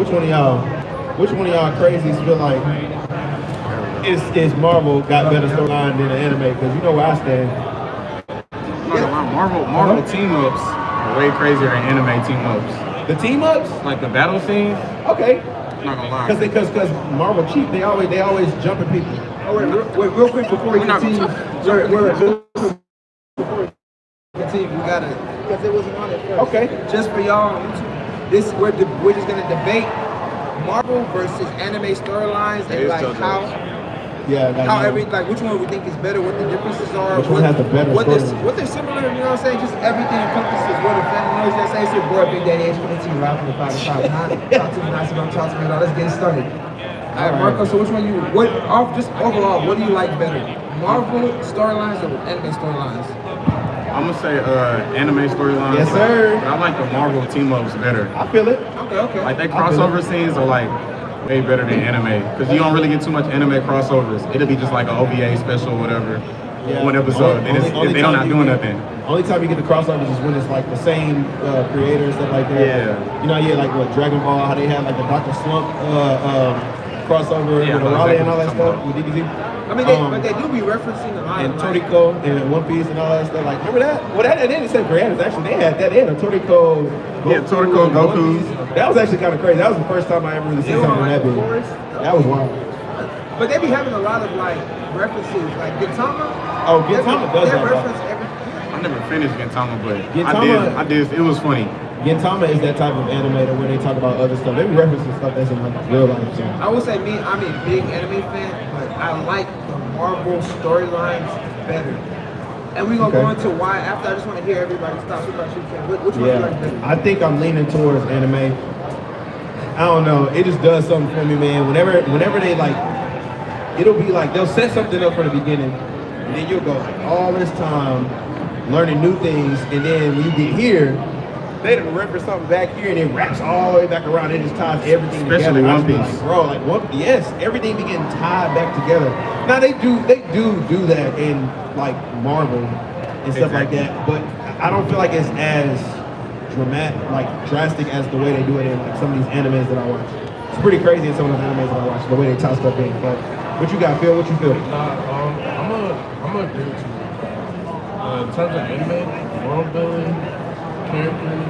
Which one of y'all crazies feel like is Marvel got better storyline than the anime? Because you know where I stand. Marvel team ups are way crazier than anime team ups. The team ups, like the battle scenes. Okay. I'm not gonna lie. Because Marvel cheap, they always jumping people. Oh wait, real quick before we continue. Before we continue, we gotta, because it wasn't on it first. Okay. Just for y'all on YouTube, we're just gonna debate Marvel versus anime storylines and like how which one we think is better, what the differences are, which one has the better what they're similar, you know what I'm saying? Just everything encompasses what a family knows. That's it's your boy Big Daddy H live from the 5 to 5. Talk to me nice, don't talk to me at all. Let's get it started. All right, Marco, so which one just overall, what do you like better? Marvel storylines or anime storylines? I'm gonna say anime storylines. Yes, sir. But I like the Marvel team ups better. I feel it. Okay. Like they crossover scenes are like way better than anime because you don't really get too much anime crossovers. It'll be just like an OVA special, whatever. Yeah. One episode. They don't not doing nothing. Only time you get the crossovers is when it's like the same creators that like that. Yeah. You know, like what Dragon Ball, how they have like the Dr. Slump crossover with Raleigh and all that stuff with DBZ. I mean, but they do be referencing a lot. And Toriko and One Piece and all that stuff. Like, remember that? Well, that didn't say creators. Actually, they had a Toriko. Toriko, Goku. That was actually kind of crazy. That was the first time I ever really seen something that big. That was wild. But they be having a lot of like references, like Gintama. Oh, Gintama does that. Reference everything. I never finished Gintama, but Gintama, I did. It was funny. Gintama is that type of animator where they talk about other stuff. They be referencing stuff that's in like real life. So. I would say I'm a big anime fan, but I like the Marvel storylines better. And we're gonna go into why after. I just want to hear everybody's thoughts about you. Which one do you like better? I think I'm leaning towards anime. I don't know. It just does something for me, man. Whenever they like, it'll be like they'll set something up from the beginning, and then you'll go like all this time learning new things, and then when you get here, they done reference something back here, and it wraps all the way back around. It just ties everything together. Especially One Piece, yes, everything be getting tied back together. Now they do that in like Marvel and stuff like that, but I don't feel like it's as drastic as the way they do it in like some of these animes that I watch. It's pretty crazy in some of those animes that I watch, the way they tie stuff in. But what you got, Phil? What you feel? I'm gonna agree with you. In terms of anime, world building, characters,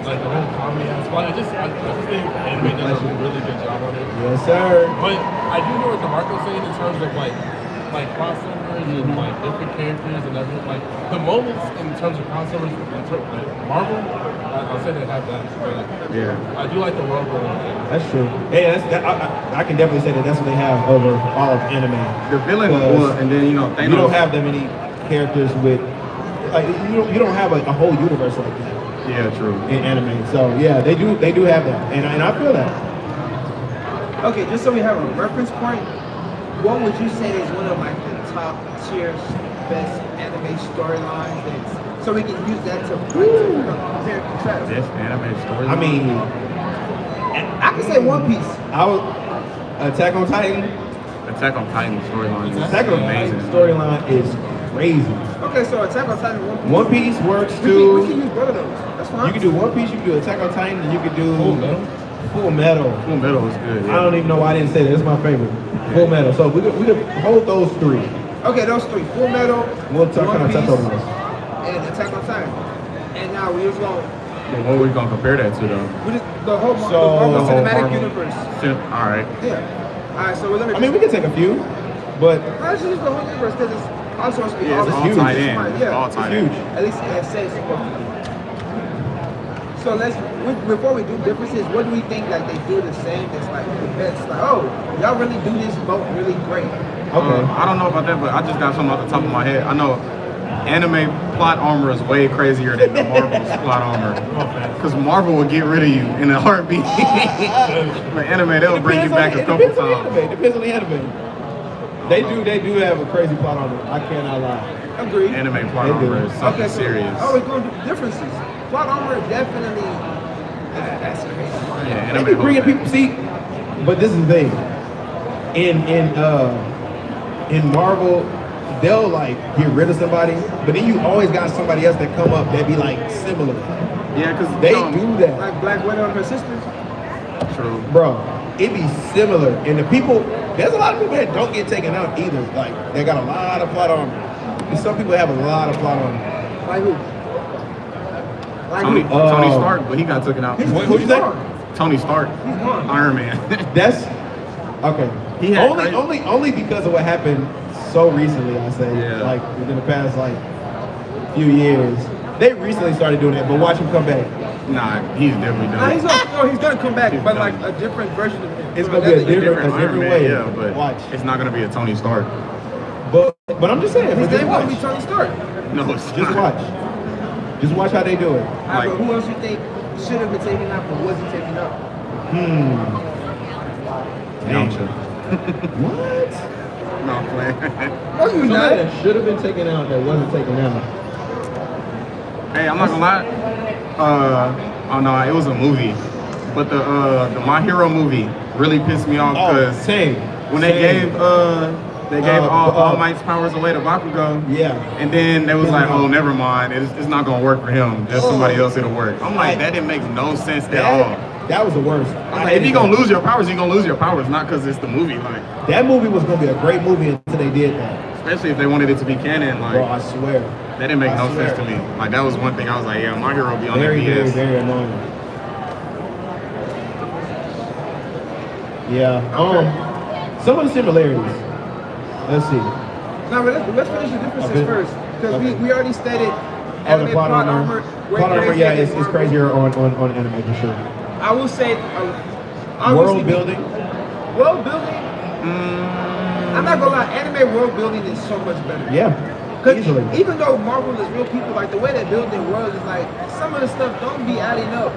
like the whole comedy aspect, I just think anime does a really good job on it. Yes, sir. But I do know what DeMarco's saying in terms of like crossovers and like different characters and everything. Like the moments in terms of crossovers in terms of Marvel, I'll say they have that. Yeah. I do like the world building. That's true. Hey, I can definitely say that's what they have over all of anime. The villain, and then Thanos. You don't have that many characters with like you don't have a whole universe like that. Yeah, true. In anime, so yeah, they do have that, and I feel that. Okay, just so we have a reference point, what would you say is one of like the top tier best anime storylines? So we can use that to compare and contrast. Best anime storyline. I mean, I can say One Piece. Attack on Titan. Attack on Titan storyline. Attack on Titan storyline is crazy. Okay, so Attack on Titan, One Piece. One Piece works too. We can use both of those. That's fine. You can do One Piece, you can do Attack on Titan, and you can do Full Metal. Full Metal is good. Yeah. I don't even know why I didn't say that. It's my favorite. Full Metal. So we could hold those three. Okay, those three. Full Metal. We'll touch on those. And Attack on Titan. And now we just going. What are we gonna compare that to though? We just the whole cinematic universe. All right. Yeah. All right. So we're gonna. I mean, we can take a few, but let's just use the whole universe because it's also supposed to be all huge. Tied in. Yeah, all tied in. Huge. At least it says supposed to be. So before we do differences, what do we think that they do the same that's like the best? Like, oh, y'all really do this both really great. Okay. I don't know about that, but I just got something off the top of my head. I know anime plot armor is way crazier than the Marvel's plot armor. Because Marvel will get rid of you in a heartbeat. But anime, they'll bring you back a couple times. It depends on the anime. They do have a crazy plot armor. I cannot lie. Agreed. Anime plot armor is something serious. Oh, we're going to do differences. Plot armor definitely. That's crazy. Yeah, They anime. be bringing people. See, but this is the thing. In Marvel, they'll like get rid of somebody, but then you always got somebody else that come up that be like similar. Yeah, because they do that. Like Black Widow and her sister. True. Bro, it be similar. And the people, there's a lot of people that don't get taken out either. Like, they got a lot of plot armor. And some people have a lot of plot armor. Like who? Like Tony who? Stark, but he got taken out. What'd you say? Tony Stark, He's gone. Iron Man. That's, okay. He had Only because of what happened so recently, I say. Yeah. Like, within the past, like, few years. They recently started doing that, but watch him come back. Nah, he's definitely Nah, done. he's gonna come back, He's but done. like a different version of him. It's gonna be a different Iron Man, way. yeah, but watch. it's not gonna be a Tony Stark. But I'm just saying, His just name won't be watch. Tony Stark. No, it's Just not. watch. Just watch how they do it. Like- But who else you think should have been taken out but wasn't taken out? Yamcha. What? No, I'm playing. No, you Somebody not. that should have been taken out that wasn't taken out. Hey, I'm not gonna lie. Oh no, it was a movie, but the My Hero movie really pissed me off Oh, because same. when they gave All Might's powers away to Bakugo, Yeah. and then they was like, oh, never mind, it's not gonna work for him. Just somebody else it'll work. I'm like, that didn't make no sense at all. That was the worst. I'm like, if you're gonna lose your powers, you're gonna lose your powers, not because it's the movie. Like, That movie was gonna be a great movie until they did that. especially if they wanted it to be canon, like Bro, I swear. that didn't make I no swear. sense to me. Like that was one thing I was like, yeah, My Hero be on that Very, very, BS. very annoying. Yeah. Some of the similarities. Let's see. No, but let's finish the differences Okay. first. Because Okay. we already stated Oh, the anime plot armor. way Plot armor, crazier yeah, than it's Marvel. crazier on anime for sure. I will say, obviously, World building. World building. I'm not gonna lie, anime world building is so much better. Yeah. Because Easily. even though Marvel is real people, like the way they build their world is like some of the stuff don't be adding up.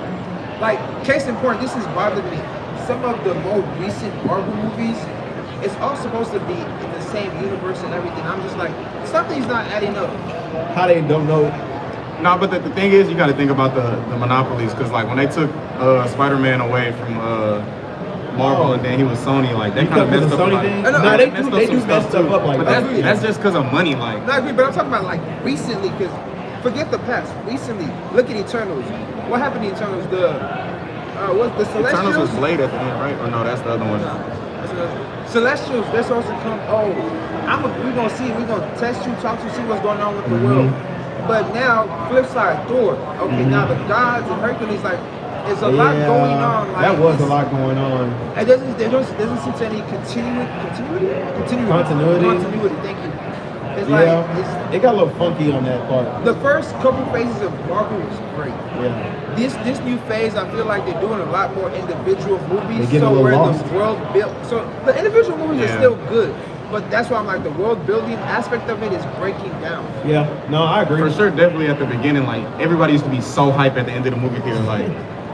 Like case in point, this has bothered me. Some of the more recent Marvel movies, it's all supposed to be in the same universe and everything. I'm just like, something's not adding up. How they don't know. No, but the thing is, you got to think about the monopolies, because like when they took Spider-Man away from Marvel and then he was Sony, like they kind of Because messed of up. the Sony like, thing? I know, No, they they messed do some mess stuff too. up like But that. that's just because of money, like. No, I agree, but I'm talking about like recently, because forget the past. Recently, look at Eternals. What happened to Eternals? What's the Celestials? Eternals was Blade at the end, right? Or no, that's the other one. Celestials, they're supposed to come. Oh, we're gonna see. We're gonna test you, talk to you, see what's going on with the world. But now, flip side, Thor. Okay, now the gods and Hercules, like, there's a lot going on. Like, that was a lot going on. It doesn't seem to any continuity. Thank you. It's like Yeah. It got a little funky on that part. the first couple phases of Marvel was great. Yeah. This new phase, I feel like they're doing a lot more individual movies. They get a So little where lost. the world built, so the individual movies are Yeah. still good, but that's why I'm like the world building aspect of it is breaking down. Yeah. No, I agree. For sure, definitely at the beginning, like everybody used to be so hyped at the end of the movie theater, like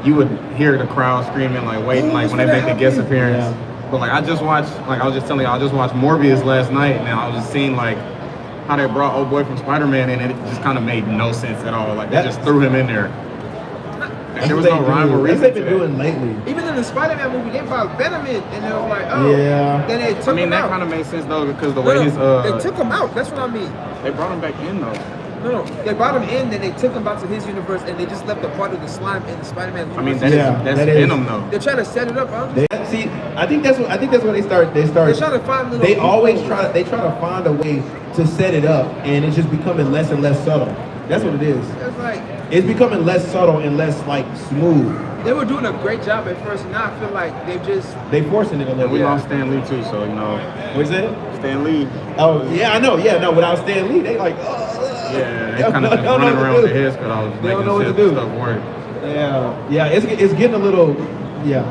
you would hear the crowd screaming, like waiting, like when they make the guest appearance. Yeah. But like I just watched, like I was just telling you, I just watched Morbius last night, and I was just seeing like how they brought old boy from Spider-Man, and it just kind of made no sense at all. Like they just threw him in there. That's There was what no they rhyme do. or That's reason what to they've been that. doing lately. Even in the Spider-Man movie, they brought Venom in, and it was like, oh, Yeah. Then they took I mean, him that out. kind of made sense though, because the No, way no, his they took him out. That's what I mean. they brought him back in though. No, they brought him in, then they took him back to his universe, and they just left a part of the slime in the Spider-Man universe. I mean, that's that is. Venom though. They're trying to set it up. See, I think that's what they start. They're trying to find little. They always loopholes. try to find a way to set it up, and it's just becoming less and less subtle. That's what it is. It's like It's becoming less subtle and less like smooth. they were doing a great job at first, and now I feel like they've just. They forcing it a And little we bit. lost Stan Lee too, so you know, What's that? Stan Lee. Oh yeah, I know. Yeah, no. Without Stan Lee, they like. Yeah, they don't kind of know- just don't know running what to around with do. their heads cut off, They don't making know what to shit, do. stuff work. Yeah. It's getting a little. Yeah,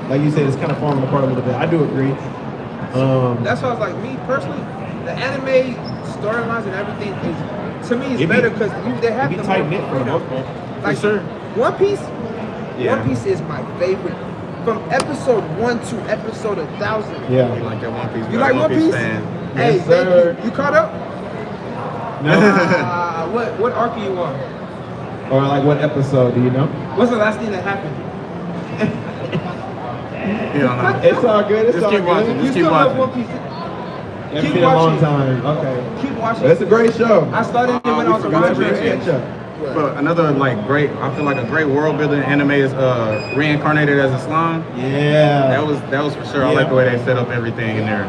like you said, it's kind of falling apart a little bit. I do agree. That's why I was like, me personally, the anime storylines and everything is to me is It be- better because they have It be the tight more knit for the freedom. most part. Like sure. One Piece. Yeah. One Piece is my favorite. From episode 1 to episode 1,000. You Yeah. like that One Piece? You bro. like One Piece? fan. Hey, Yes, sir. thank you. You caught up? What arc are you on? Or like what episode? Do you know? What's the last thing that happened? You don't know. It's all good. It's Just all keep good. watching. You Just keep still love watching. One Piece? It's Keep been a long watching. time. Okay. Keep watching. But it's a great show. I started it when I was a we forgot That's a to minor great mention- age. catch up. Right. But another like great, I feel like a great world building anime is Reincarnated as a Slime. Yeah. That was for sure. I like the way they set up everything in there.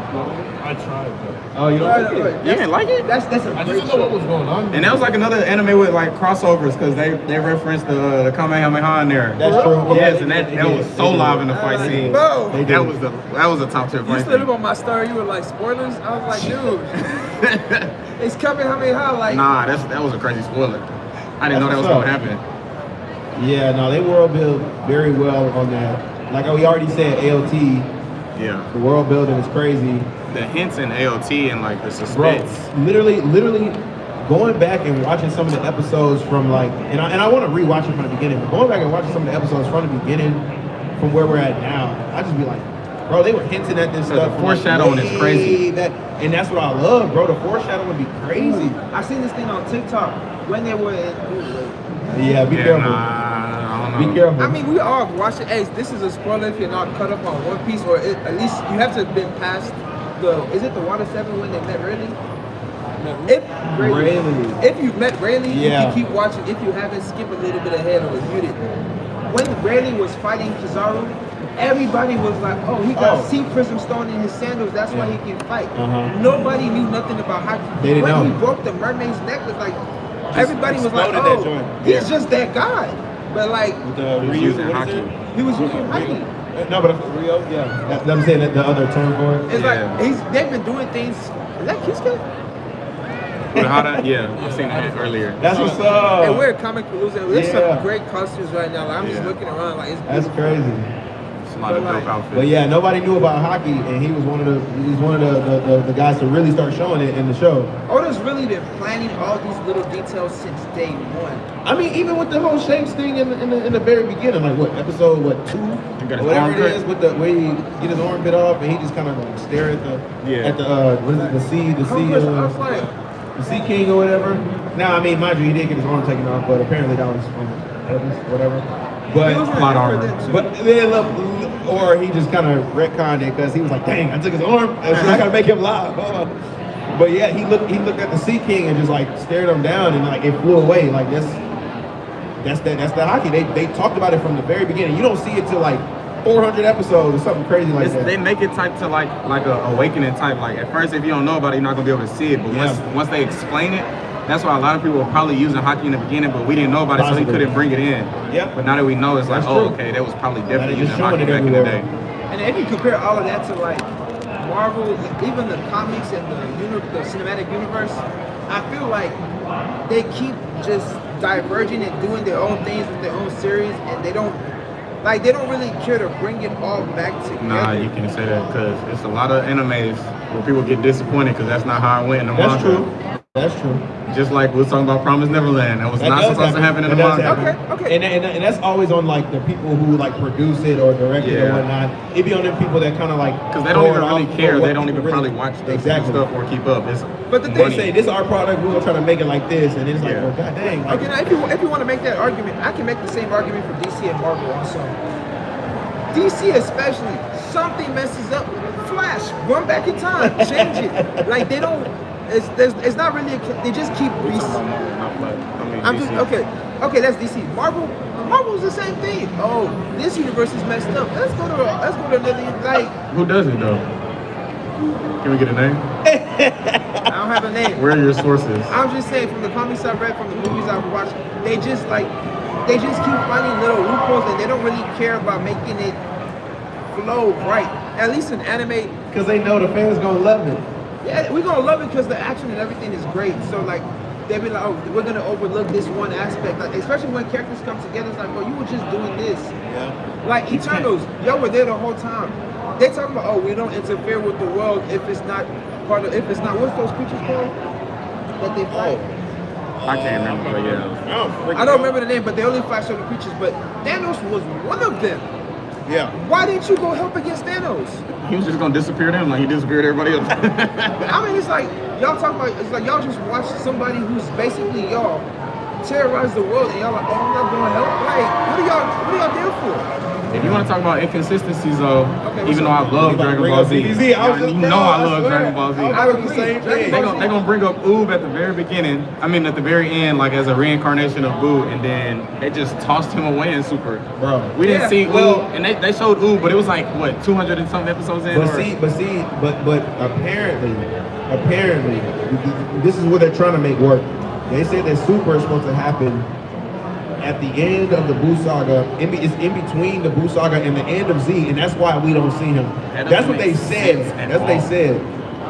I tried that. Oh, you don't like it? You didn't like it? That's a I just great didn't know what show. was going on. And that was like another anime with like crossovers because they referenced the Kamehameha in there. That's true. Yes, and that was so live in the fight scene. Bro, They That did. was a top tier you fight slid scene. up on my story. You were like spoilers. I was like, dude, it's coming. How like? Nah, that was a crazy spoiler. I didn't know that was That's gonna what's happen. Yeah, no, they world build very well on that. Like we already said, ALT, Yeah. the world building is crazy. The hints in AOT and like the Bro, suspense. literally going back and watching some of the episodes from like, and I want to rewatch it from the beginning, but going back and watching some of the episodes from the beginning, from where we're at now, I just be like, bro, they were hinting at this So stuff. the from, like, foreshadowing is way crazy. and that's what I love, bro. The foreshadowing would be crazy. I seen this thing on TikTok when they were in. Yeah, be Yeah, careful. nah, I don't know. Be careful. I mean, we all watch it. Hey, this is a spoiler if you're not caught up on One Piece, or at least you have to have been past is it the Water 7 when they met Rayleigh? Rayleigh. If you've met Rayleigh, Yeah. you can keep watching. If you haven't, skip a little bit ahead or mute it. When Rayleigh was fighting Kizaru, everybody was like, oh, he got sea prism stone in his sandals, that's why he can fight. Nobody knew nothing about hockey. They didn't when know. he broke the mermaid's necklace, like, everybody was like, exploded that oh, joint. he's just that guy. But like, With the He was reusing using what is hockey. it? he was using hockey. No, but Rio, yeah. I'm saying that the other term for it. It's Yeah. like they've been doing things. Is that Kiska? But how that? Yeah, I've seen that earlier. That's what's up. And we're at Comic Palooza. There's Yeah. some great costumes right now. Like, I'm just Yeah. looking around. Like it's That's beautiful. crazy. It's a lot of dope outfits. But yeah, nobody knew about hockey, and he was one of the guys to really start showing it in the show. Oda's really been planning all these little details since day one. I mean, even with the whole Shanks thing in the very beginning, like what episode 2, He got his or whatever arm it cut? is, with the where he get his arm bit off, and he just kind of like stare at the what is it, I was like, the Sea King or whatever. Now, I mean, mind you, he did get his arm taken off, but apparently that was on purpose, whatever. he But was plot ready armor. for that too. But then look, or he just kind of retconned it because he was like, "Dang, I took his arm. So I gotta make him live." But yeah, he looked at the Sea King and just like stared him down, and like it flew away. Like that's the hockey. They talked about it from the very beginning. You don't see it till like 400 episodes or something crazy like that. They make it type to like a awakening type. Like at first, if you don't know about it, you're not gonna be able to see it. But once they explain it, that's why a lot of people were probably using hockey in the beginning, but we didn't know about it, so he Possibly. couldn't bring it in. Yep. But now that we know, it's like, That's oh, true. okay, that was probably Now definitely they just using hockey showing it back in the everywhere. day. And if you compare all of that to like Marvel, even the comics and the cinematic universe, I feel like they keep just diverging and doing their own things with their own series, and they don't really care to bring it all back together. Nah, you can say that because it's a lot of animes where people get disappointed because that's not how it went in the That's manga. true. That's true. Just like we were talking about Promised Neverland, that was That not does supposed to happen in the That does manga. happen. Okay. And that's always on like the people who like produce it or direct it or Yeah. whatnot. It be on them people that kind of like Because they don't even really care. They don't even really probably watch the exactly stuff or keep up. It's But the thing They money. say this is our product. We're gonna try to make it like this, and it's like, Yeah. well, god dang. Like, Okay, now if you want to make that argument, I can make the same argument for DC and Marvel also. DC especially, something messes up, Flash, run back in time, change it. Like they don't. It's not really. They just keep. We talking about Marvel, not Flash. I mean, I'm DC. just okay. That's DC. Marvel's the same thing. Oh, this universe is messed up. Let's go to another. Like Who does it though? Can we get a name? I don't have a name. Where are your sources? I'm just saying from the comics I've read, from the movies I've watched, they just keep finding little loopholes and they don't really care about making it flow right. At least in anime, because they know the fans gonna love it. yeah, we're gonna love it because the action and everything is great. So like, they be like, oh, we're gonna overlook this one aspect. Like, especially when characters come together, it's like, oh, you were just doing this. Yeah. Like Eternals, y'all were there the whole time. They talking about, oh, we don't interfere with the world if it's not what's those creatures called that they fight? I can't remember, but yeah. I don't remember the name, but they only fight certain creatures. But Thanos was one of them. Yeah. Why didn't you go help against Thanos? He was just gonna disappear them like he disappeared everybody else. I mean, it's like y'all talking about. It's like y'all just watch somebody who's basically y'all terrorize the world, and y'all like, oh, I'm not going to help. Like, what are y'all there for? If you want to talk about inconsistencies, though, Okay, even though I love Dragon Ball Z, I was just, you know I love Dragon Ball Z. I would the same thing. They gonna bring up Oob at the very beginning. I mean, at the very end, like as a reincarnation of Boo, and then they just tossed him away in Super. Bro. We didn't Yeah, see well- Oob, and they showed Oob, but it was like what 200 and something episodes in. But or- apparently, this is what they're trying to make work. They said that Super is supposed to happen at the end of the Boo saga. It's in between the Boo saga and the end of Z, and that's why we don't see him. That That's doesn't what they make said. sense at That's what they all. said.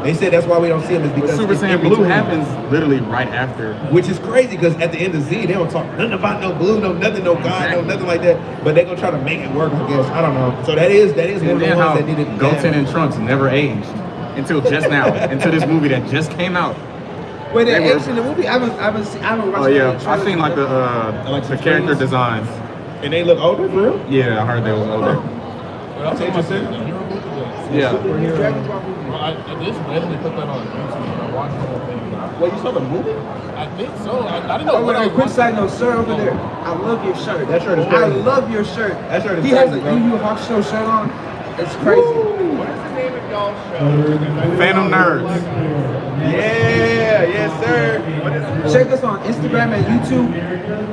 They said that's why we don't see him is But because Super it's in Saiyan Blue between. happens literally right after. Which is crazy because at the end of Z, they don't talk nothing about no blue, no nothing, no God, Exactly. no nothing like that. But they gonna try to make it work, I guess. I don't know. So that is one And of the then ones how that did it. Goten and Trunks never aged until just now, until this movie that just came out. Wait, They they were- aged in the movie? I haven't watched Oh yeah, the I've seen like the Like the some character trailers? designs. And they look older, for real? Yeah, I heard they was older. But I'm That's talking interesting. about the hero movie. Yeah. Dragon Ball movie. Well, I just randomly put that on YouTube. I watched the whole thing. Well, you saw the movie? I think so. I didn't know Oh, what I wait, was quick watching. side note, sir, over there. I love your shirt. That shirt is I crazy. love your shirt. That shirt is He has crazy, a bro. Yu Yu Hakusho shirt on. It's crazy. What is the name of y'all's show? Phantom Nerds. Yeah, yes, sir. What is it? Check us on Instagram and YouTube,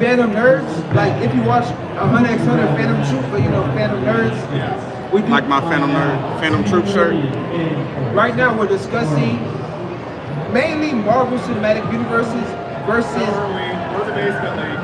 Phantom Nerds. Like if you watch 100x100 Phantom Troop, but you know Phantom Nerds. We do, Like my Phantom Troop shirt. right now we're discussing mainly Marvel Cinematic Universes versus. We're the basement league.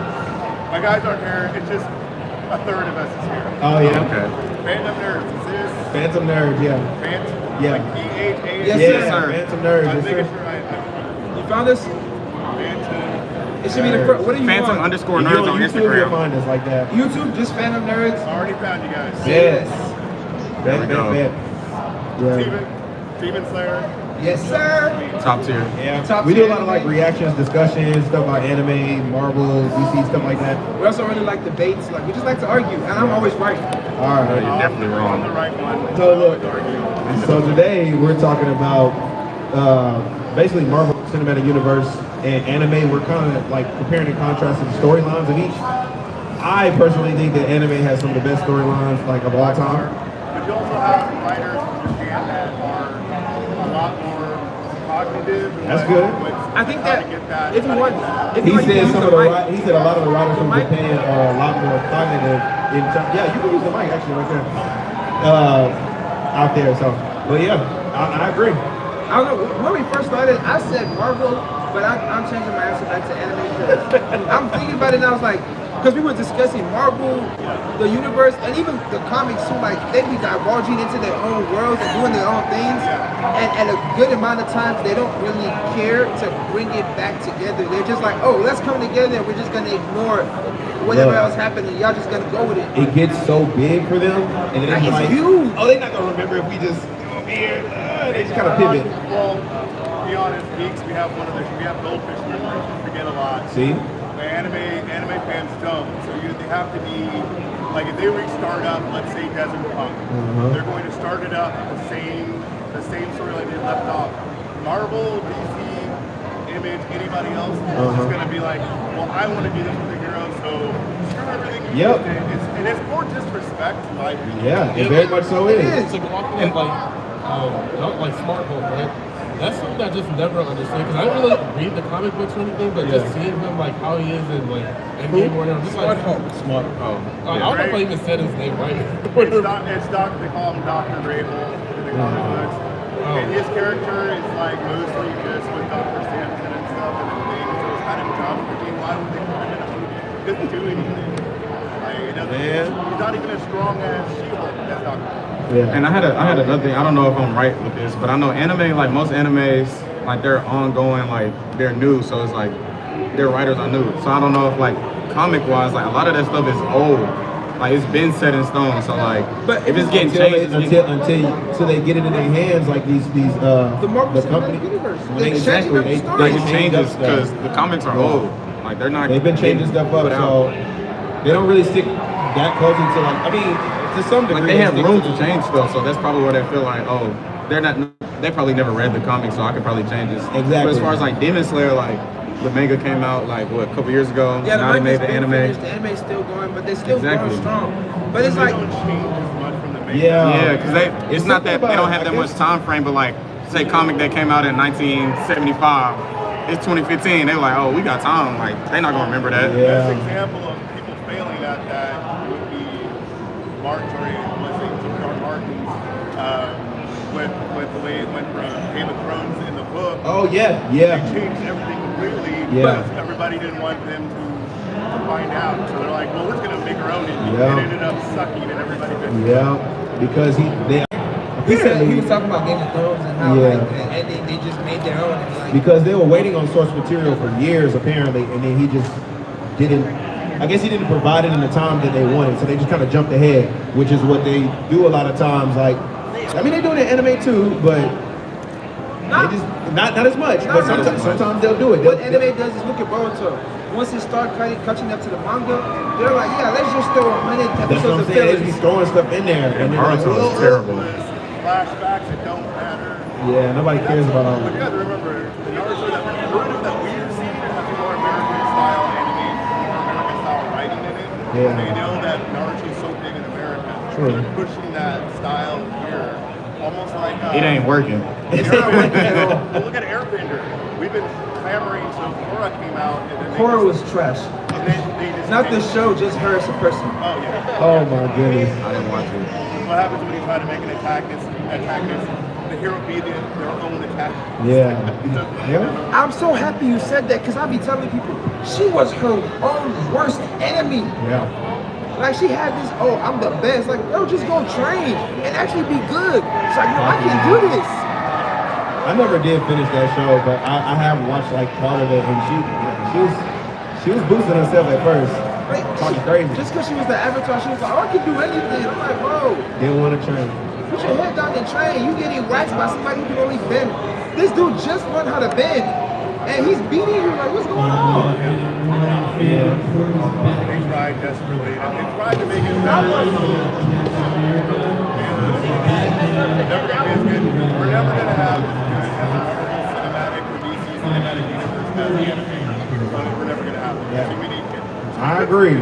My guys aren't here. It's just a third of us is here. Oh, yeah. Okay. Phantom Nerds. Is this Phantom Nerds, yeah. Phantom? Yeah. Like PHA? Yes, Yeah, sir. Phantom Nerds, I'm yes, making sir. sure I You found us? Phantom. It should be the first. What do you Phantom want? underscore If you're nerds on YouTube, you'll Instagram. find us like that. YouTube, just Phantom Nerds. Already found you guys. Yes. There we go. Yeah. Demon Slayer. Yes, sir. Top tier. Yeah. Top We do a tier lot of like anime. reactions, discussions, stuff about anime, Marvel, DC, stuff like that. We also really like debates. Like we just like to argue, and I'm always right. All right. You're definitely On the wrong. right one. So look, so today we're talking about basically Marvel Cinematic Universe and anime. We're kind of like comparing and contrasting the storylines of each. I personally think that anime has some of the best storylines like of all time. But you also have writers in Japan that are a lot more cognitive. and That's like, good. with I think how that to get that, if you how to want, get that. if He you want, you said can use some the of the mic. he said a lot of the writers from The mic? Japan are a lot more cognitive in terms. Yeah, you can use the mic actually right there. Out there, so but yeah, I agree. I don't know. When we first started, I said Marvel, but I'm changing my answer back to anime because I'm thinking about it and I was like, because we were discussing Marvel, the universe, and even the comics too. Like they be divulging into their own worlds and doing their own things, and at a good amount of times they don't really care to bring it back together. They're just like, oh, let's come together and we're just gonna ignore whatever Yeah. else happened and y'all just gonna go with it. It gets so big for them, and then Like, it's it's like, huge. oh, they're not gonna remember if we just go over here. They just kind of pivot. Well, to be honest, geeks, we have goldfish memories. We forget a lot. See? The anime fans don't. So they have to be like if they restart up, let's say Desert Punk, they're going to start it up the same storyline they left off. Marvel, DC, Image, anybody else is just gonna be like, well, I want to do this with the hero, so screw everything. you Yep. did. And it's more disrespect, in my opinion. Yeah, it very much so is. is. It's like walking in like smart home, right? That's something I just never understand because I don't really read the comic books or anything, but just seeing him like how he is in like Endgame or whatever, I'm just like, Smart. Oh, I don't know if I even said his name right. It's Doctor. They call him Dr. Rabel in the comic books. And his character is like mostly just with Dr. Samson and stuff and everything. So it's kind of dumb for me. Why would they put him in a movie? He doesn't do anything. Like, he's not even as strong as She-Hulk as Dr. Yeah. And I had another thing. I don't know if I'm right with this, but I know anime, like most animes, like they're ongoing, like they're new, so it's like their writers are new. So I don't know if like comic wise, like a lot of that stuff is old. Like it's been set in stone. So like, But if it's getting until changed, until they get it in their hands, like these The Marvel the company. Cinematic Universe. when They they- changing up they- the they story. like it change changes up because stuff. the comics are old. Like they're not. They've been changing stuff up, put out. so they don't really stick that close into like. I mean, to some degree, Like they have stick room to to change stuff, so that's probably where they feel like, oh, they're not. They probably never read the comics, so I could probably change this. Exactly. But as far as like Demon Slayer, like the manga came out like what, a couple years ago. Yeah, now they made the manga's been anime. finished, the anime's still going, but they're still Exactly. going strong. But it's They like, don't change as much from the manga. Yeah. Yeah, because it's not that they don't have that much time frame, but like say comic that came out in 1975, it's 2015. They're like, oh, we got time. Like they're not gonna remember that. Yeah. Best example of people failing at that would be Marjorie, let's say George Martin's, with the way it went from Game of Thrones in the book. Oh yeah, They yeah. changed everything completely, Yeah. but everybody didn't want them to find out. So they're like, well, we're just gonna make our own ending. Yeah. It ended up sucking, and everybody did. Yeah, because he said he was talking about Game of Thrones and how Yeah. like and they just made their own. And like, because they were waiting on source material for years apparently, and then he just didn't. I guess he didn't provide it in the time that they wanted, so they just kind of jumped ahead, which is what they do a lot of times. Like, I mean, they do it in anime too, but they just not as much. But sometimes they'll do it. what anime does is look at Boruto. Once it start catching up to the manga, they're like, yeah, let's just throw 100 That's what episodes I'm of saying. They fillers. just be throwing stuff in there, and they're like, Naruto is "Oh, terrible. Flashbacks that don't matter. Yeah, nobody cares about all But you that. got to remember, the Naruto that we've seen has more American style anime, more American style writing in it. Yeah. They know that Naruto is so big in America. True. They're pushing that style here, almost like It ain't working. It's not working at all. Well, look at Airbender. We've been clamoring so Korra came out, and then Korra was trash. and then they just Not the show, just her as a person. Oh yeah. Oh my goodness. I didn't watch it. What happens when you try to make an antagonist, the hero be their own attack? Yeah. Yeah. I'm so happy you said that because I be telling people she was her own worst enemy. Yeah. Like she had this, oh, I'm the best. Like, no, just go train and actually be good. It's like, no, I can do this. I never did finish that show, but I have watched like part of it, and she was boosting herself at first, Like, talking crazy. Just because she was the avatar, she was like, oh, I can do anything. I'm like, bro, Didn't want to train. put your head down and train. You getting waxed by somebody who can only bend. This dude just learned how to bend, and he's beating you. Like, what's going on? Yeah. They tried desperately. They tried to make it better. Never gonna be as good. We're never gonna have as good as a Marvel cinematic or DC cinematic universe as the anime. We're never gonna have it. Yeah. Too many kids. I agree.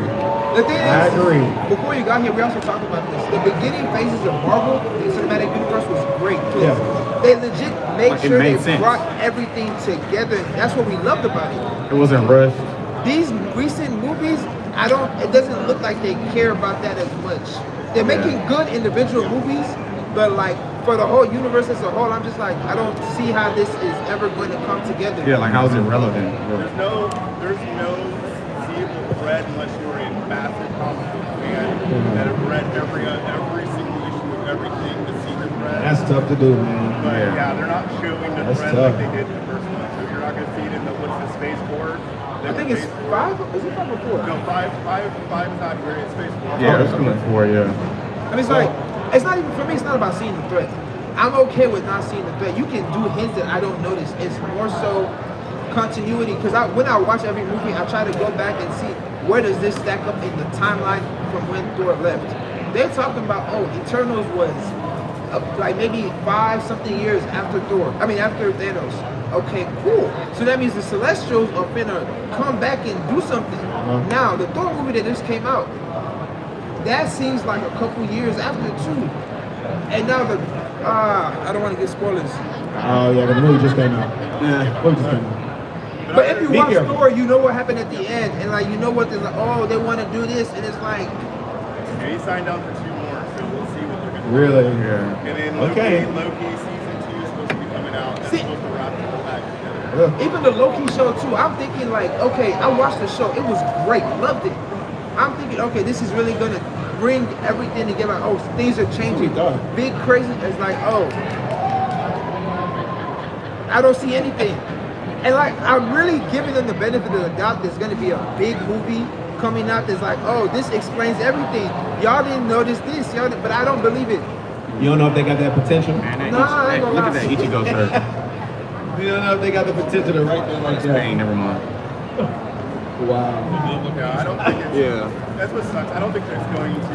The thing I is, agree. before you got here, we also talked about this. The beginning phases of Marvel, the cinematic universe, was great. 'Cause Yeah. they legit made Like, it sure made they sense. brought everything together. That's what we loved about it. It wasn't rushed. These recent movies, it doesn't look like they care about that as much. They're making good individual movies, but like for the whole universe as a whole, I'm just like, I don't see how this is ever going to come together. Yeah, like how is it relevant? There's no seeable thread unless you're a massive comic book fan that have read every single issue of everything, the secret thread. That's tough to do, man. But Yeah. yeah, they're not showing the That's thread tough. like they did in the first one. So you're not going to see it in the what's the Space Force. I think it's 5. Is it 5 or 4? No, five is not here. It's Space Force. Yeah, it's coming for yeah. I mean, it's like, it's not even, for me, it's not about seeing the threat. I'm okay with not seeing the threat. You can do hints that I don't notice. It's more so continuity, because when I watch every movie, I try to go back and see where does this stack up in the timeline from when Thor left. They're talking about, oh, Eternals was like maybe 5-something years after after Thanos. Okay, cool. So that means the Celestials are finna come back and do something. Now, the Thor movie that just came out, that seems like a couple years after too. And now I don't want to get spoilers. Oh yeah, the movie just came out. Yeah. Movie just came out. But if you Be watch careful. Thor, you know what happened at the end, and like you know what they're like. Oh, they want to do this, and it's like, Yeah, he signed on for 2 more, so we'll see what they're going to do. Really? Yeah. And then Okay. Loki season 2 is supposed to be coming out. That's See- supposed to wrap it all back together. Yeah. even the Loki show too. I'm thinking like, okay, I watched the show, it was great, loved it. I'm thinking, okay, this is really gonna bring everything together. Oh, things are changing. That's what we thought. Big crazy. It's like, oh, I don't see anything. And like, I'm really giving them the benefit of the doubt. There's gonna be a big movie coming out that's like, oh, this explains everything. Y'all didn't notice this, but I don't believe it. You don't know if they got that potential. Man, that Nah, I ain't gonna look at lie. that Ichigo shirt. You don't know if they got the potential to write that like Spain, that. never mind. Wow. Yeah, I don't think it's. Yeah. That's what sucks. I don't think there's going to.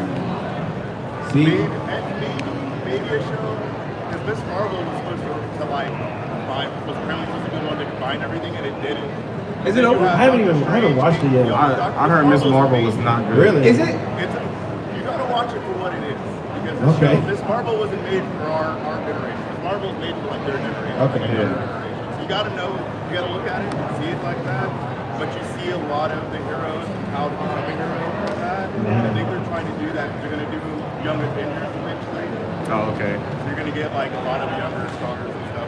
See, Maybe a show. Because Miss Marvel was supposed to like combine, was apparently supposed to be the one to combine everything, and it didn't. Is it over? I haven't watched it yet. I heard Miss Marvel was not good. Really? Is it? You gotta watch it for what it is. Because Okay. Miss Marvel wasn't made for our generation. Miss Marvel's made for like their generation. Okay. Like, their generation. So you gotta know, you gotta look at it and see it like that. But you see a lot of the heroes and how to become a hero like that. I think they're trying to do that because they're gonna do Young Avengers eventually. Oh, okay. So you're gonna get like a lot of younger stars and stuff.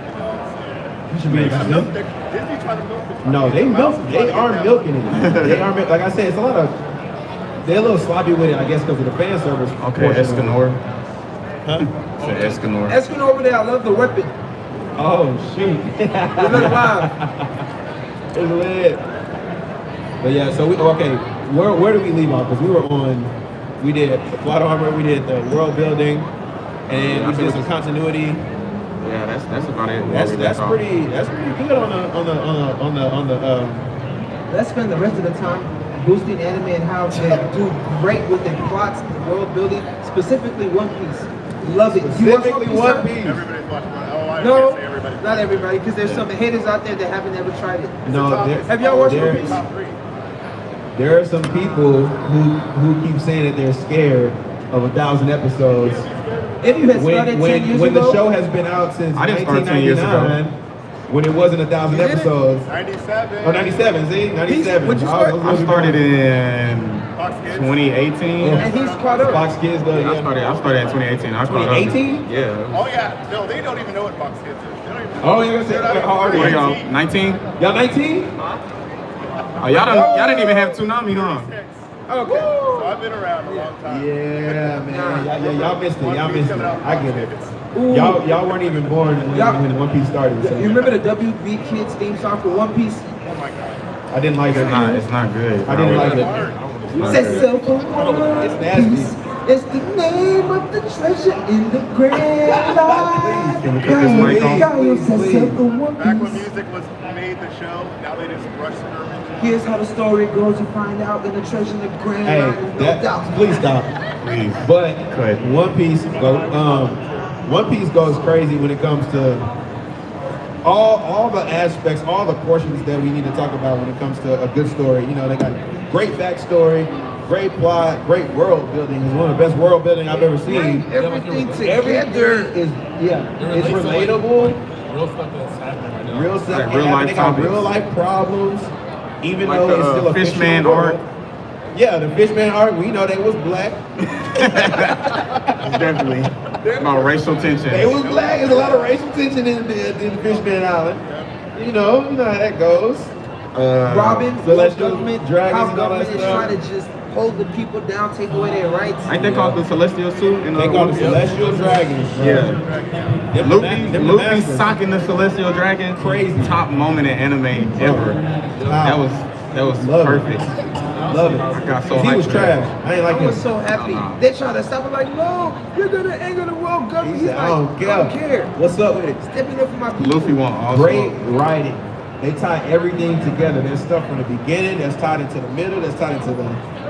You should be Disney's trying to milk it. No, they are milking it. They are like I said, it's a lot of. They're a little sloppy with it, I guess, because of the fan service. Okay, portion of it. Escanor. Huh? Said Escanor. Eskin over there, I love the weapon. Oh shoot! We look live. It's lit. But yeah, so okay. Where do we leave off? Because we did plot armor, we did the world building, and we did some continuity. Yeah, that's about it. That's pretty good on the. Let's spend the rest of the time boosting anime and how they do great with their plots, the world building, specifically One Piece. Love it. You watch Specifically One sir? Piece. Everybody's watching. Oh, I No, can't say everybody. not everybody, because there's some haters out there that haven't ever tried it. No, Have y'all watched One there- Piece? Top 3. There are some people who keep saying that they're scared of 1,000 episodes. If you had started 10 years when ago, the show has been out since I didn't start 10 years ago. 1999, when it wasn't 1,000 You did it? episodes. 97. Oh, 97, see? 97. When'd you I was start? a I little started bit in Fox Kids. 2018. and he's caught up. Fox Kids, though, I yeah. started in 2018. I caught up. 2018? Yeah. Oh yeah, no, they don't even know what Fox Kids is. They don't even know. Oh, yeah, They're not even how old are What are you? y'all? 19? Y'all 19? Oh, y'all didn't even have Toonami, huh? Okay. So I've been around a long time. Yeah, man. Y'all missed it. Y'all missed it. Coming out I get it. Ooh. Y'all weren't even born when One Piece started. So. You remember the WB Kids theme song for One Piece? Oh my god. I didn't like it. It's not good. I didn't like it. Say so for One It's nasty. Piece. It's the name of the treasure in the grand line. Can we cut this mic off? Gaio says so for One Back when Piece. music was made the show, now they just rush through it. Here's how the story goes. You find out in the treasure in the grand Hey, line. No doubt. please stop. Please. But Cut. One Piece goes crazy when it comes to all the aspects, all the portions that we need to talk about when it comes to a good story. You know, they got great backstory, great plot, great world building. It's one of the best world building I've ever seen. Everything Everything together. is it's relatable. Real stuff that's happening right now. Real stuff. Like real life they got topics. real life problems. Even Like though it's the still a Fishman fictional art. world. Yeah, the Fishman art. We know they was black. Definitely. About racial tension. They was black. There's a lot of racial tension in the Fishman Island. You know how that goes. Robin, Celestial government, dragons how and all that government is stuff. trying to just hold the people down, take away their rights. Ain't they called the Celestials too? In They call the Celestial Dragons. Bro. Yeah. Them Luffy the masters. socking the Celestial Dragon. Crazy. Top moment in anime ever. That was Love it. perfect. Love it. I got so He hyped was for trash. that. I ain't like I him. was so happy. No. They tried to stop it like, no, you're gonna anger the world government. He He's said, like, I don't care. What's What's up with it? Stepping up for my people. Luffy won also. Great writing. They tie everything together. There's stuff from the beginning that's tied into the middle, that's tied into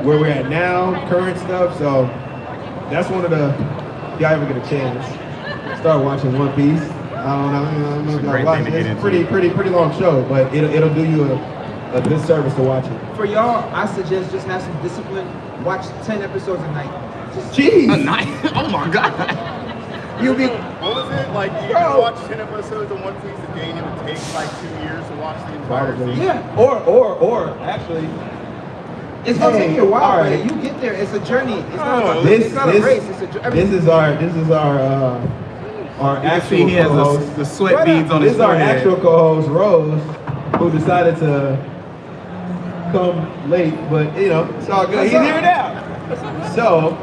where we're at now, current stuff. So that's one of the, if y'all ever get a chance, start watching One Piece. I don't know if a y'all great watch thing to it. get It's into. pretty long show, but it'll do you a good service to watch it. For y'all, I suggest just have some discipline. Watch 10 episodes a night. Just, Jeez. A night? Oh my god. you'll be, What was it? Like you Bro. can watch 10 episodes of One Piece a day and it would take like 2 years to watch the entire Probably. season. yeah. Or actually, It's gonna Hey, take you a while, all but right. you get there. It's a journey. It's not, this a race. It's a journey. this is our You can actual see he has co-host. the sweat beads on This his is our forehead. actual co-host Rose, who decided to come late, but you know it's all good. He's here now. So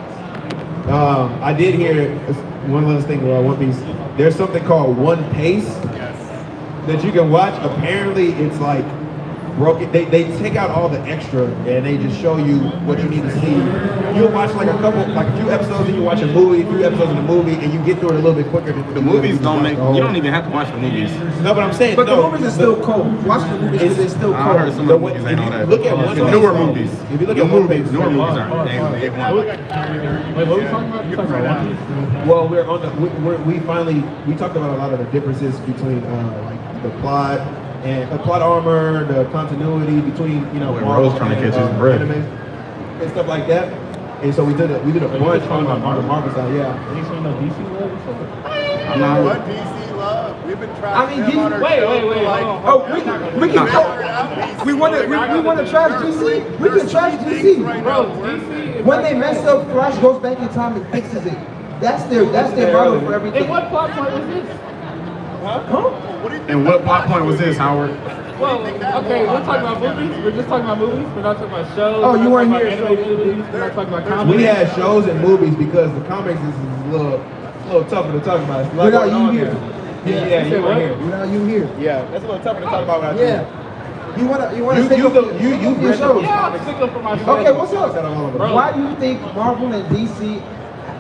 I did hear one last thing about One Piece. There's something called One Pace that you can watch. Apparently, it's like broken. They take out all the extra and they just show you what you need to see. You'll watch like a few episodes, and you watch a movie, a few episodes of the movie, and you get through it a little bit quicker than The movies don't make. You don't even have to watch the movies. No, but I'm saying. But no, the movies are still cold. Watch the movies because they're still I heard cold. some The of the way- movies if ain't all you that. look at One The Piece, newer movies. if you look New at One movies, Piece, newer movies aren't. They won. Wait, what were we talking about? You talking about One Piece? Well, we finally talked about a lot of the differences between like the plot, and the plot armor, the continuity between Wait, Marvel Rose trying to and, catch his breath. anime and stuff like that. And so we did a bunch on the Marvel side, yeah. Any sort of DC love? I'm not. What DC love? We've been I trashing mean, them on our wait, show wait, for wait, like. hold on. Oh, we can. We want to trash DC. We can trash DC. Bro, DC is When they mess up, Flash goes back in time and fixes it. That's their model for everything. And what plot point was this? What do you think? And what plot point was this, Howard? Well, okay, we're talking about movies. We're just talking about movies. We're not talking about shows. Oh, you we're not weren't talking here, about so- animated movies. We're not talking about comedy. We had shows and movies because the comics is a little tougher to talk about. It's a lot Without going you on here. there. Yeah. Yeah, You you said were what? here. Without you here. Yeah, that's a little tougher to talk about without Yeah. You wanna you. stick up You your read shows. the Yeah, I'm sick of for my shows. Okay, what's up? Bro. Why do you think Marvel and DC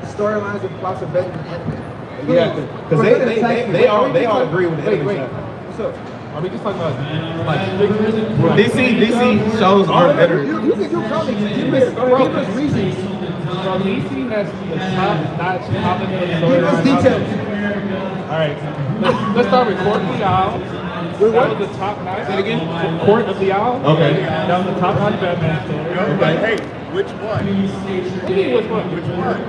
storylines and plots are better than anime? Yeah, because they all agree with the Wait, anime wait. side. What's up? Are we just talking about like figures? DC shows are better. You can do comics. Give us reasons. So DC has the top-notch comic book Give us storyline. details. All right, let's start with Court of the Owl. That was the top-notch. Say it again. Court of the Owl. Okay. That was the top-notch Batman story. No, but hey, which one? What do you mean, which one? Which one?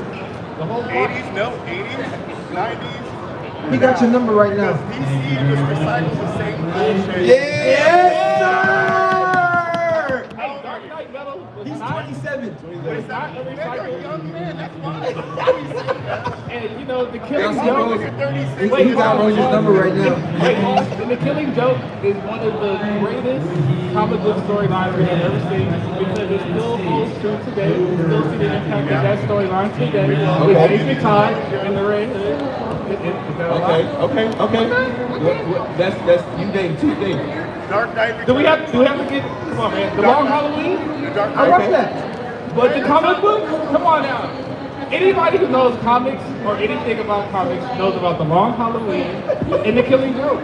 The whole plot. 80s? No, 80s, 90s. He got your number right now. Because DC just recycles the same bullshit. Yes, sir. Hey, Dark Knight Metal was He's not, 27. was not a You're a recycle. young man, that's why. And you know, the Y'all Killing see Joke. Rose? You're 36. He got Roger's number right now. Wait, and the Killing Joke is one of the greatest comic book storylines we have ever seen because it still holds true today. We still see the impact of that storyline today with Jason Todd and the Red Hood. Okay. That's you named two things. Dark Knight Do we Returns. have to get? Come on, man. The Long Halloween. The Dark I Knight. watched that. But the comic book? Come on now. Anybody who knows comics or anything about comics knows about the Long Halloween and the Killing Joke.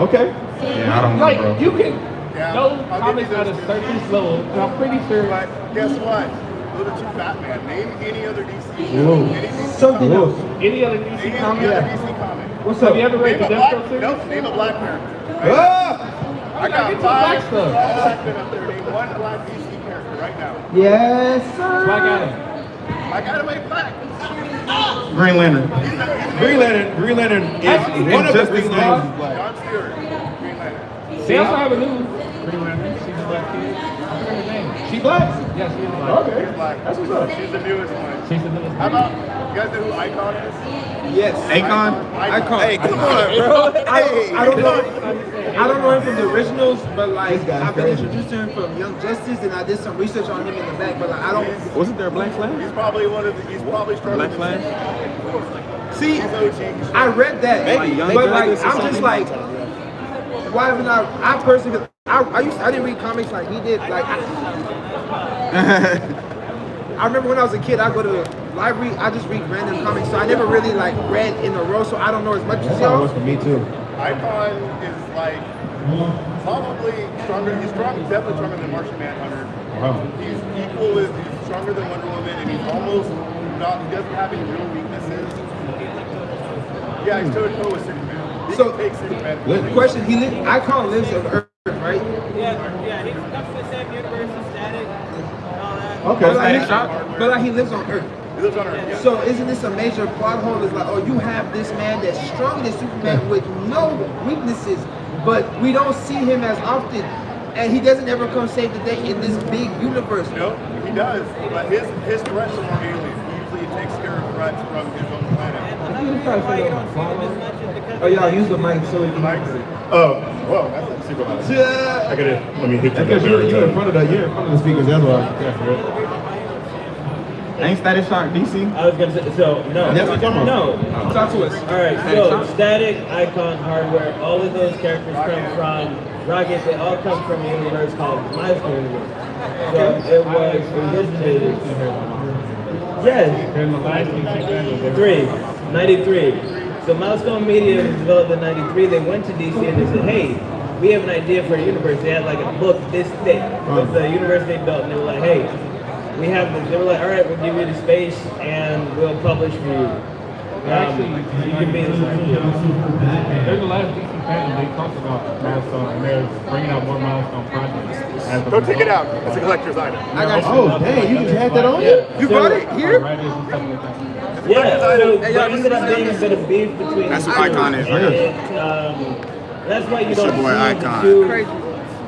Okay. Yeah, I don't know, Like bro. you can Yeah, know I'll comics give you at a those two. certain level, and I'm pretty sure. But guess what? Those are two Batman. Name any other DC show. Whoa. Any DC Something comic. else. Any other DC Name comic? any other DC comic. What's Have up? you ever read the Name a Deathstroke black, series? nope, name a black character. Ah! I gotta got get to the five black stuff. selected up there. Name one black DC character right now. Yes, sir. Black Adam. Black Adam ain't black. Green Lantern. Green Lantern is one of the Justice Green League. Lanterns is black. John Stewart. Green Lantern. They also have a new Green Lantern. She's a black kid. I forgot her name. She black? Yeah, she's black. Okay. She's black. That's what's up. She's the newest one. She's the newest. How about, you guys know who Icon is? Yes. Akon. Icon. Hey, come on, bro. I don't know. I don't know him from the originals, but like This guy's I've been crazy. introduced to him from Young Justice, and I did some research on him in the back. But like I don't Wasn't there a Black Flash? He's probably one of the, he's probably stronger Black than Flash? see. He's OG. He's I read that, Maybe Young but like Justice or I'm just something. like, why haven't I personally? I didn't read comics like he did. Like I remember when I was a kid, I go to the library. I just read random comics, so I never really like read in a row. So I don't know as much as That's how it y'all. was for me too. Icon is like probably stronger. He's strong, definitely stronger than Martian Manhunter. Wow. He's equal with, he's stronger than Wonder Woman, and he's almost not. He doesn't have any real weaknesses. Yeah, he's toe to toe with Superman. He So- can take Superman. Question: Icon lives on Earth, right? Yeah, he comes from the same universe as Static and all that. Okay. But like he lives on Earth. He lives on Earth. Yeah. So isn't this a major plot hole? It's like, oh, you have this man that's stronger than Superman with no weaknesses, but we don't see him as often, and he doesn't ever come save the day in this big universe. No, he does. But his threats are more alien. Usually he takes care of threats from his own planet. And that's why you don't see him as much is because Oh, y'all use the mic so we can. Oh, well, that's super loud. Yeah. I gotta, let me hit Because you're in front of the speakers. That's why. Yeah, for real. Ain't Static Shock DC? I was gonna say, so no, That's what I'm talking no. Talk to us. All right, so Static, Icon, Hardware, all of those characters come from Rocket. They all come from a universe called Milestone Universe. So it was originated. Yes, In the last DC fandom, 93. So Milestone Media was developed in 93. They went to DC and they said, hey, we have an idea for a universe. They had like a book this thick with the universe they built. And they were like, hey, we have this. They were like, all right, we'll give you the space and we'll publish for you. You can be the There's a lot of DC fans, they talk about milestone, and they're bringing out more milestone projects. Go take it out. It's a collector's item. I got you. Oh, dang, you just had that on? Yeah. You brought it here? Writers and stuff like that. Yeah, so Hey, there y'all, ended up being a bit of beef between That's the what two. Icon is. That's why you It's don't your boy see Icon. the two. Crazy.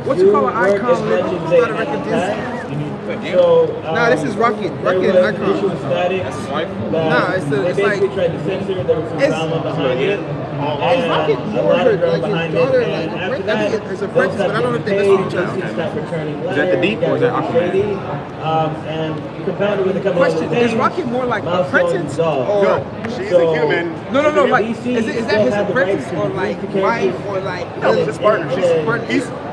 What you call an work icon, as man? much as It's they not a record had disc. So, Nah, this is Rocket. there Rocket was Icon. an issue with static. Nah, it's They like- basically tried to censor it. There was some It's- drama behind it. It's Rocket And a more lot of drama like his behind daughter, it. like, And after I think that, it's a they princess, stopped but I don't know if they getting messed paid. each other. DC stopped returning Is that the Deep or is that Aquaman? And compounded with a couple Question, other things. is Rocket more like a Milestones princess dissolved. or- No, she's So- a human. No, like, DC is that still his had the apprentice rights to or use like the wife characters. or like? No, it's his partner.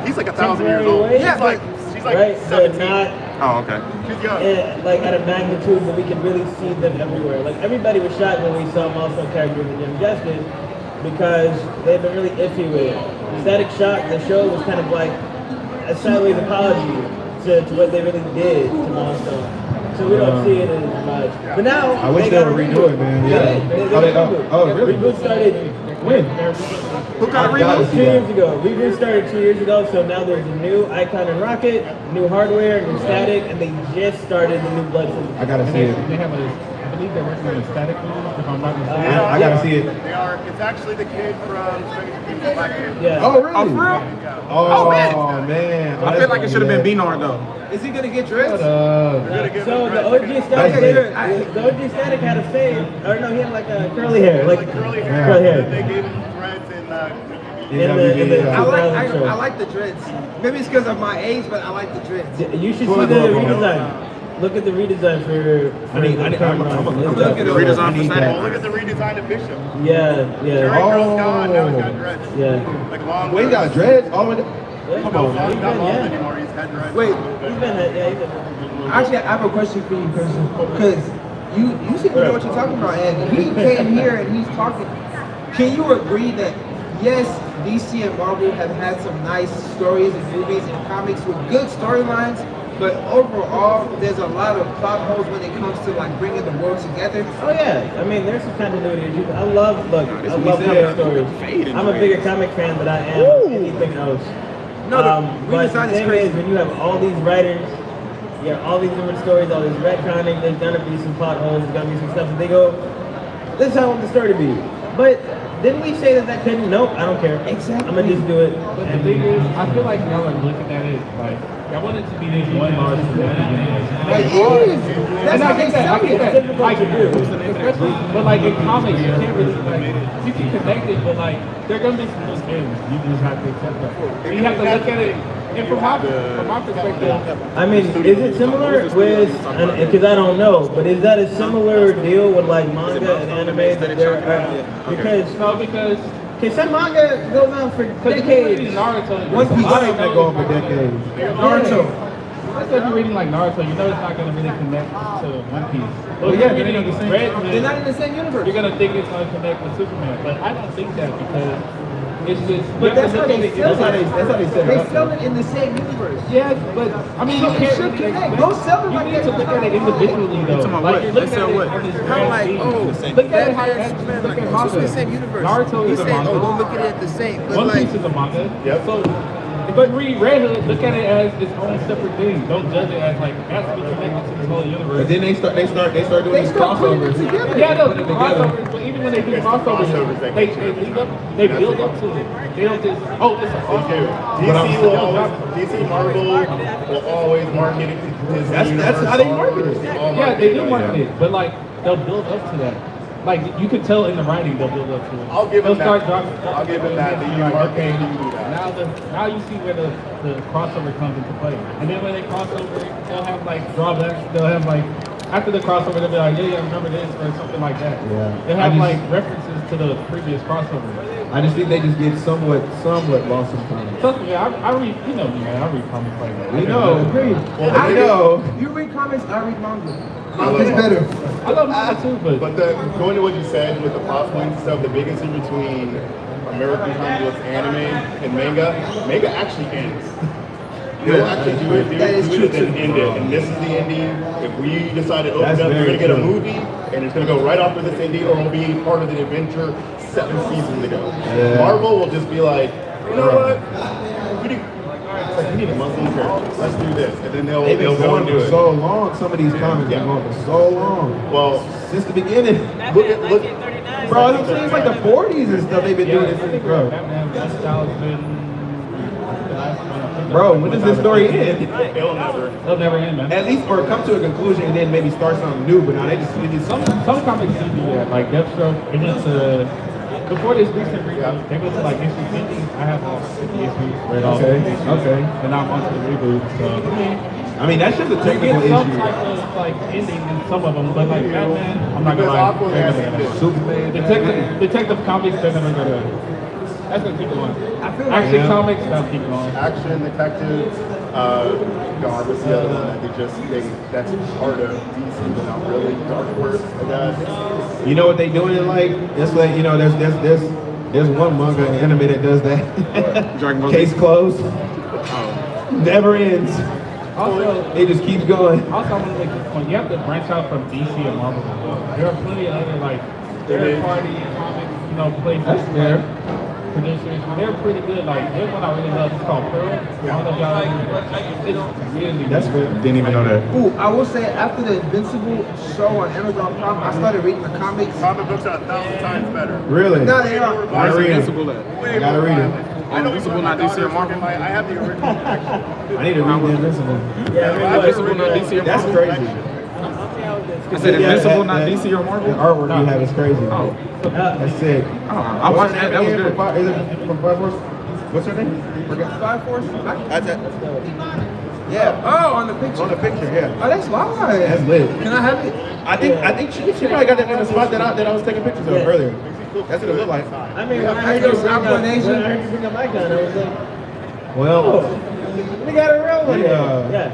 He's like 1,000 years old. Temporary Yeah, but She's like right, but 17. not Oh, okay. She's young. like at a magnitude that we can really see them everywhere. Like everybody was shocked when we saw milestone characters in Young Justice because they've been really iffy with it. Static Shock, the show was kind of like a sideways apology to what they really did to Milestone. So we don't see it as much. But now I wish they got would a redo reboot. it, man. Yeah, Yeah. they got a reboot. Oh, really? Reboot started When? Who got a I gotta reboot? see 2 that. years ago. Reboot started 2 years ago, so now there's a new Icon and Rocket, new hardware, new static, and they just started the new Blood Syndicate. I gotta And see it. they have a, I believe they're working on a static movie, if I'm not mistaken. I gotta see it. They are. It's actually the kid from Stranger Things. Black Kid. Yeah. Oh, really? Oh, for real? Oh, man. man. I feel like it should have been Beanard though. Is he gonna get dressed? So the OG Static, the OG Static had a fade, or no, he had like a curly hair, like Curly hair. curly hair. They gave him threads and In the I 2000 show. like the dreads. Maybe it's because of my age, but I like the dreads. You should see the redesign. Look at the redesign for I'm the looking at it. Redesign for static. look at the redesign of Bishop. Yeah, Jerry yeah, Girl's gone. Now he's got dreads. yeah. Like long. We got dreads. Oh, Come on, He's not been, long yeah. anymore. He's had dreads. Wait, He's been, yeah, he's been. actually, I have a question for you, because you seem to know what you're talking about, and he came here and he's talking. Can you agree that yes, DC and Marvel have had some nice stories and movies and comics with good storylines, but overall, there's a lot of plot holes when it comes to like bringing the world together. Oh yeah, I mean, there's some continuity issues. I love comic said. stories. I'm a bigger comic fan than I am anything else. No, the But redesign the is thing crazy. is, when you have all these writers, you have all these different stories, all this retconning, there's gonna be some plot holes, there's gonna be some stuff that they go, this is how I want the story to be. But didn't we say that couldn't? Nope, I don't care. Exactly. I'm gonna just do it. But the thing is, I feel like y'all are looking at it like, y'all want it to be this one large It is. That's And how I they get that, sell I get it. that. It's difficult Like, to do. especially, but like in comics, you can't really, like, you can connect it, but like, there are gonna be some loose ends. You just have to accept that. And you have to look at it, and from my perspective, I mean, is it similar with, because I don't know, but is that a similar deal with like manga and anime that there are, because some manga goes on for decades. Naruto, One Piece. A lot of them that go on for decades. Naruto. Especially if you're reading like Naruto, you know it's not gonna really connect to One Piece. Well, yeah, they're in the same. They're not in the same universe. You're gonna think it's gonna connect with Superman, but I don't think that because it's just. But that's how they sell That's how it. they set it They up. sell it in the same universe. Yes, but I mean, So you it can't should really connect. expect- Don't sell it you like need that. to look at it individually, though. talking about Like what? you're They looking sell at what? it in this Kind of like, grand oh, scheme. Look at it how Batman, Superman, look like, at oh, it's in the manga. same universe. Naruto He's is a saying, manga. oh, don't look at it the same. But One like, Piece is a manga. Yep. So, but read Red Hood, look at it as its own separate thing. Don't judge it as like has to be connected to this whole universe. But then they start doing they these start putting it crossovers. together. Yeah, no, Put it the together. crossovers, but even when they do crossovers, crossovers that they get lead up, they build up to it. They don't just, oh, it's a crossover. DC Marvel will always market it. That's how they market it. Yeah, they do market it, but like they'll build up to that. Like you can tell in the writing, they'll build up to it. I'll give They'll them start that. dropping. I'll give them that. They use Like, marketing okay, to do that. now you see where the crossover comes into play. And then when they cross over, they'll have like drawbacks. They'll have like after the crossover, they'll be like, yeah, remember this or something like that. Yeah. They'll have I like just- references to the previous crossover. I just think they just get somewhat lost sometimes. Trust me, I read, you know me, man. I read comics like that. We know. I I know. You read comics, I read manga. love It's better. I love manga too, but But going to what you said with the plot points and stuff, the biggest thing between American comic books, anime, and manga actually ends. We'll actually do it. That is true, And too. end it. And this is the ending. If we decide to open That's up, we're very gonna get a true. movie, and it's gonna go right after this ending, or it'll be part of the adventure 7 seasons ago. Yeah. Marvel will just be like, you know what? We need a Muslim character. Let's do this, and then They've they'll been go going and do for it. so long. Some of these comics Yeah. been going for so long. Well, Since the beginning. look at look. 1939. Bro, I'm saying it's like the 40s and stuff they've been doing this since, bro. That style has been. Bro, when does this story end? It'll never. They'll never end, man. At least, or come to a conclusion and then maybe start something new. But now they just Some comics do that, like Deathstroke. They went to before this recent reboot. They went to like issue 50. I have all 50 issues read off. Okay, okay. And now I'm onto the reboot. So I mean, that's just a you technical get some issue. type of like ending in some of them, but like Batman, I'm not gonna lie. Because they're Aquaman never gonna- ended. Superman. Detective Comics, they're never gonna. That's gonna keep going. I feel like Action Comics, that'll keep going. Action, Detective, God, what's the other one that that's part of DC, but not really. Dark Horse, I guess. You know what they doing it like? It's like, you know, there's one manga and anime that does that. Dragon Ball Z. Case closed. Never ends. Also, It just keeps going. I want to make this point. You have to branch out from DC and Marvel. There are plenty of other like third-party comics, places. That's fair. Producers, they're pretty good. Like there's one I really love. It's called Pearl. I don't know if y'all it's really That's fair. Didn't even know that. Ooh, I will say after the Invincible show on Amazon Prime, I started reading the comics. Comic books are 1,000 times better. Really? No, they are. Gotta read it. Invincible at? Way Gotta more read it. violent. I don't Invincible, even know not my DC or daughter's Marvel? looking like- I have the original collection. I need to read the Invincible. Invincible, not DC or That's Marvel? crazy. I said Invincible, not DC or The Marvel? artwork you have is crazy. Oh. That's sick. Oh, I watched that. That was good. Is it from Five Force? What's her name? Forget. Five Force? That's it. Yeah. Oh, on the picture. On the picture, yeah. Oh, that's live. That's lit. Can I have it? I think she probably got that in the spot that I was taking pictures of earlier. That's what it looked like. I mean, when I heard you bring up my gun, I was like, Well, we got a real one. Yeah. Yeah.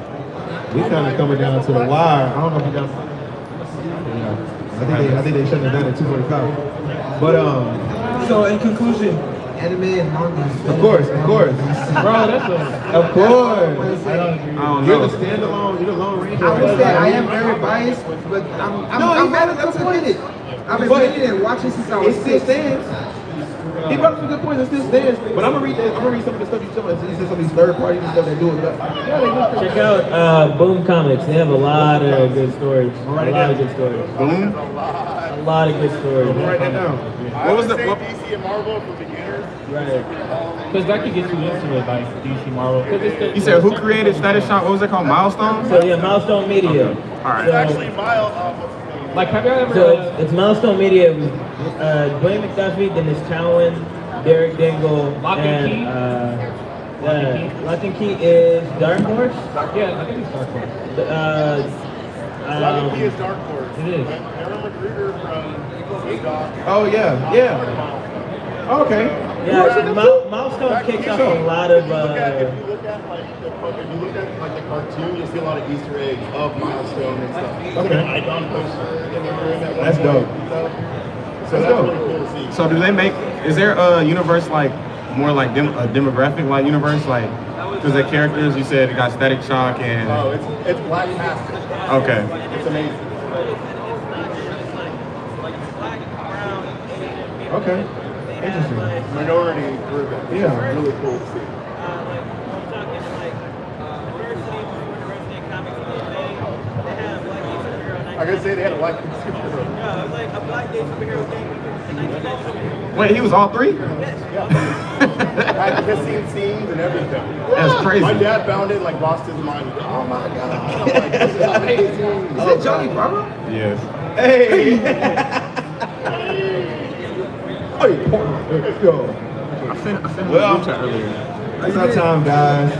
we kind of coming down to the wire. I don't know if you got. I think they shouldn't have done it at 2:45. But So in conclusion, anime and manga. of course. Bro, that's a. Of course. I don't agree. I don't You're know. the standalone. You're the Lone Ranger. I would say I am very biased, but I'm mad at it. I've been reading and watching since I was It still 6. stands. He brought up some good points. It still stands. But I'm gonna read some of the stuff you said. You said some of these third parties and stuff that do it. But yeah, they do. Check out Boom Comics. They have a lot of good stories. A lot of good stories. Boom. A lot of good stories. Write that down. I What was would the- say what- DC and Marvel for beginners. Right. Because that could get you into it, like DC Marvel. You said who created Status Shock? What was it called? Milestone? So yeah, Milestone Media. All right. It's actually Miles. Like, have you ever? So it's Milestone Media. It was Dwayne McDuffie, Dennis Cowan, Derek Dingle, Lock and Key? Lock and Key is Dark Horse. Yeah, I think it's Dark Horse. Lucky is Dark Horse. It is. Aaron McGregor from A-Doc. Oh yeah. Okay. Yeah, Milestone kicks off a lot of. If you look at like the cartoon, you'll see a lot of Easter eggs of Milestone and stuff. Okay. Like an icon poster in the room at one That's point dope. and stuff. So That's that's dope. really cool to see. So do they make? Is there a universe like more like a demographic like universe like? Because the characters you said it got Static Shock and Oh, it's Black Panther. okay. It's amazing. Okay. Interesting. Minority group. Yeah. It's really cool to see. I gotta say they had a black superhero. Yeah, it was like a black gay superhero thing in 1992. Wait, he was all three? Had kissing scenes and everything. That's crazy. My dad found it, like lost his mind. Oh my god! I'm like, this is amazing. Is that Johnny Bravo? Yes. Hey. Hey, let's go. I sent Well, a group chat earlier. That's our time, guys.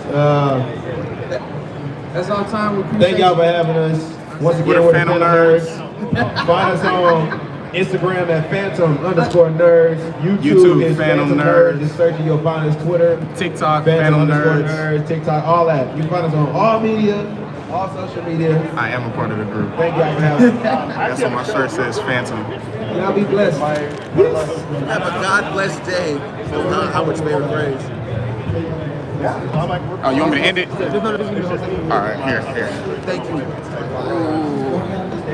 That's our time. We Thank appreciate y'all for having us. Once again, We're the we're Phantom Nerds. Find us on Instagram at Phantom_Nerds. YouTube, is Phantom Phantom Nerds. Nerds. Just search You'll find us Twitter. TikTok, Phantom Nerds. Nerds. TikTok, all that. You can find us on all media, all social media. I am a part of the group. Thank y'all for having us. That's what my shirt says, Phantom. Y'all be blessed. Have a God blessed day. Howard's favorite phrase. I'm like, we're Oh, you want me to end it? It's just- All right, here. Thank you.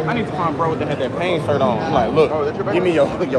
I need to find bro that had that pain shirt on. I'm like, look, give me your plug.